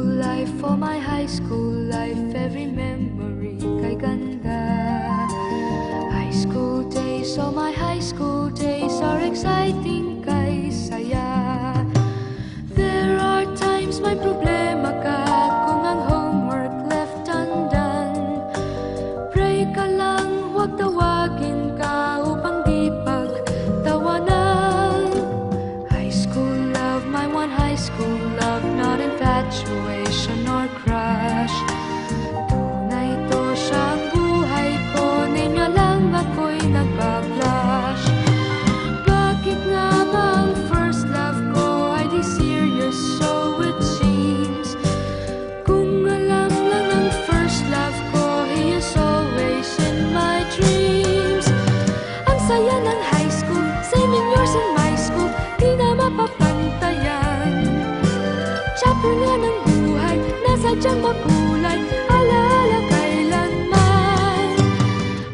school life, for my high school life, every memory kay ganda. High school days, oh my high school days are exciting kay saya. There are times may problema ka kung ang homework left undone. Pray ka lang, huwag tawagin ka upang di pagtawanan. High school love, my one high school love, not infatuation or crush. Tunay to siyang buhay ko, niya lang ako'y nagbablush. Bakit nga ba ang first love ko ay di serious, so it seems? Kung alam lang ang first love ko, he is always in my dreams. Ang saya ng high school, same years in my school, di na mapapantayan. Chapter nga ng buhay, nasadyang makulay, alaala kailanman.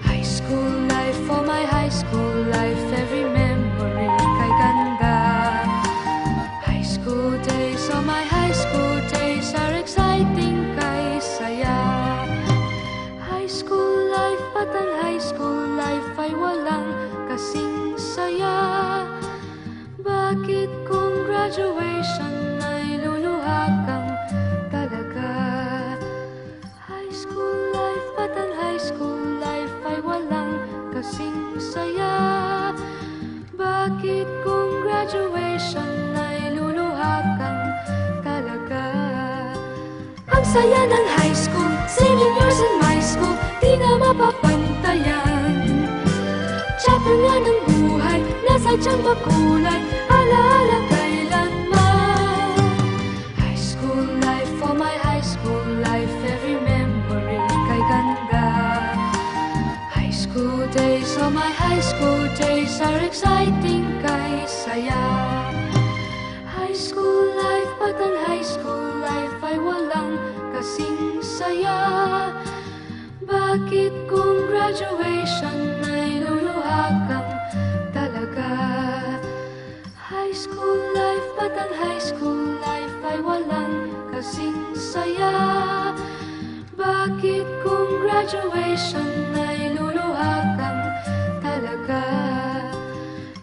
High school life, for my high school life, every memory kay ganda. High school days, oh my high school days are exciting kay saya. High school life, at ang high school life ay walang kasing saya. Bakit kung graduation ay luluha kang talaga? High school life, at ang high school life ay walang kasing saya. Bakit kung graduation ay luluha kang talaga? Ang saya ng high school, same years in my school, di na mapapantayan. Chapter nga ng buhay, nasadyang makulay, alaala kailanman. High school life, for my high school life, every memory kay ganda. High school days, oh my high school days are exciting kay saya. High school life, at ang high school life ay walang kasing saya. Bakit kung graduation ay luluha kang talaga? High school life, at ang high school life ay walang kasing saya. Bakit kung graduation ay luluha kang talaga?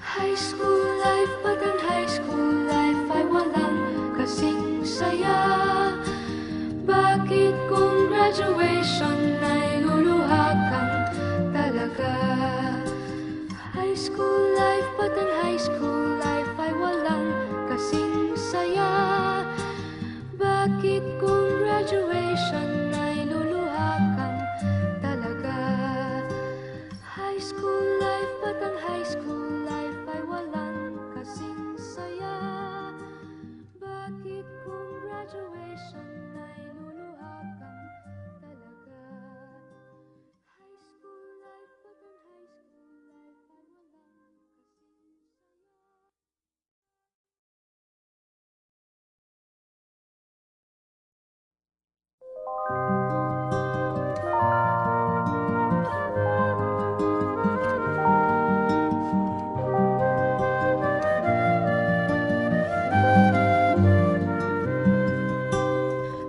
High school life, at ang high school life ay walang kasing saya. Bakit kung graduation ay luluha kang talaga? High school life, at ang high school life ay walang kasing saya. Bakit kung graduation ay luluha kang talaga? High school life, at ang high school life ay walang kasing saya. Bakit kung graduation ay luluha kang talaga? High school life, at ang high school life ay walang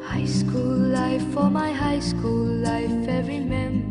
High school life, for my high school life, every memory